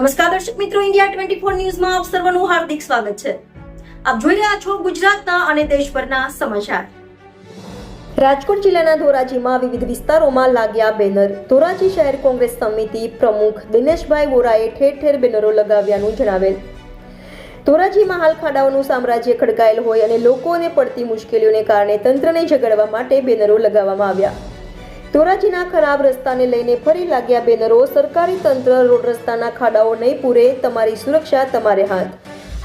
નમસ્કાર દર્શક મિત્રો, ઇન્ડિયા 24 ન્યૂઝમાં આપ સર્વનું હાર્દિક સ્વાગત છે। આપ જોઈ રહ્યા છો ગુજરાતના અને દેશભરના સમાચાર। રાજકોટ જિલ્લાના ધોરાજીમાં વિવિધ વિસ્તારોમાં લાગ્યા બેનર। ધોરાજી શહેર કોંગ્રેસ સમિતિ પ્રમુખ દિનેશભાઈ વોરાએ ઠેર ઠેર બેનરો લગાવ્યાનું જણાવેલ। ધોરાજીમાં હાલ ખાડાઓનું સામ્રાજ્ય ખડકાયેલ હોય અને લોકોને પડતી મુશ્કેલીઓને કારણે તંત્રને ઝઘડવા માટે બેનરો લગાવવામાં આવ્યા। ધોરાજીના ખરાબ રસ્તાને લઈને ફરી લાગ્યા બેનરો। સરકારી તંત્ર રોડ રસ્તાના ખાડાઓ નહીં પૂરે, તમારી સુરક્ષા તમારે હાથ,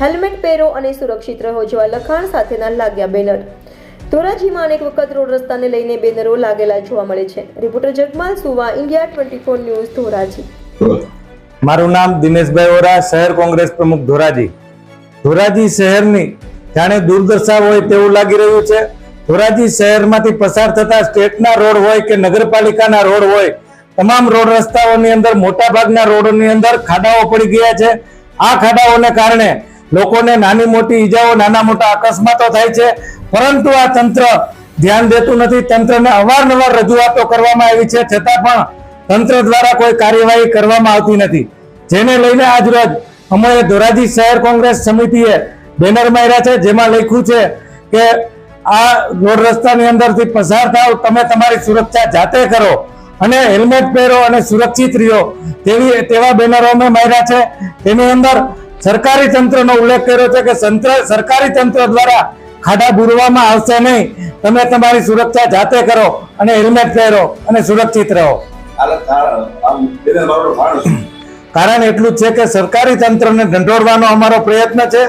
હેલ્મેટ પહેરો અને સુરક્ષિત રહો જેવા લખાણ સાથેના લાગ્યા બેનર। ધોરાજીમાં અનેક વખત રોડ રસ્તાને લઈને બેનરો લાગેલા જોવા મળે છે। રિપોર્ટર જગમાલ સુવા, ઇન્ડિયા 24 ન્યૂઝ, ધોરાજી। મારું નામ દિનેશભાઈ વોરા, શહેર કોંગ્રેસ પ્રમુખ ધોરાજી। ધોરાજી શહેરની જાણે દુર્દશા હોય તેવું લાગી રહ્યું છે। ધોરાજી શહેરમાંથી પસાર થતા સ્ટેટના રોડ હોય કે નગરપાલિકાના રોડ હોય, તમામ રોડ રસ્તાઓની અંદર મોટા ભાગના રોડોની અંદર ખાડાઓ પડી ગયા છે। આ ખાડાઓને કારણે લોકોને નાની મોટી ઈજાઓ, નાના મોટા અકસ્માતો થાય છે, પરંતુ આ તંત્ર ધ્યાન દેતું નથી। તંત્રને અવારનવાર રજૂઆતો કરવામાં આવી છે, છતાં પણ તંત્ર દ્વારા કોઈ કાર્યવાહી કરવામાં આવતી નથી, જેને લઈને આજરોજ અમે ધોરાજી શહેર કોંગ્રેસ સમિતિએ બેનર માર્યા છે, જેમાં લખ્યું છે કે આ રોડ રસ્તાની અંદરથી પસાર થાવ, તમે તમારી સુરક્ષા જાતે કરો અને હેલ્મેટ પહેરો અને સુરક્ષિત રહ્યો, તેવા બેનરો અમે માર્યા છે। તેની અંદર સરકારી તંત્રનો ઉલ્લેખ કર્યો છે કે સરકારી તંત્ર દ્વારા ખાડા પૂરવામાં આવશે નહીં, તમે તમારી સુરક્ષા જાતે કરો અને હેલ્મેટ પહેરો અને સુરક્ષિત રહો। કારણ એટલું જ છે કે સરકારી તંત્રને ઢંઢોળવાનો અમારો પ્રયત્ન છે।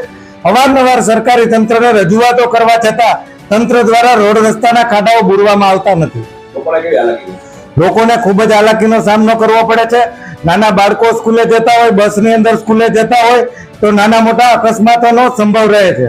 અવારનવાર સરકારી તંત્રને રજૂઆતો કરવા છતાં તંત્ર દ્વારા રોડ રસ્તાના ખાડાઓ પૂરવામાં આવતા નથી। લોકોને ખૂબ જ હાલાકીનો સામનો કરવો પડે છે। નાના બાળકો સ્કૂલે જતા હોય, બસની અંદર સ્કૂલે જતા હોય તો નાના મોટા અકસ્માતોનો સંભવ રહે છે।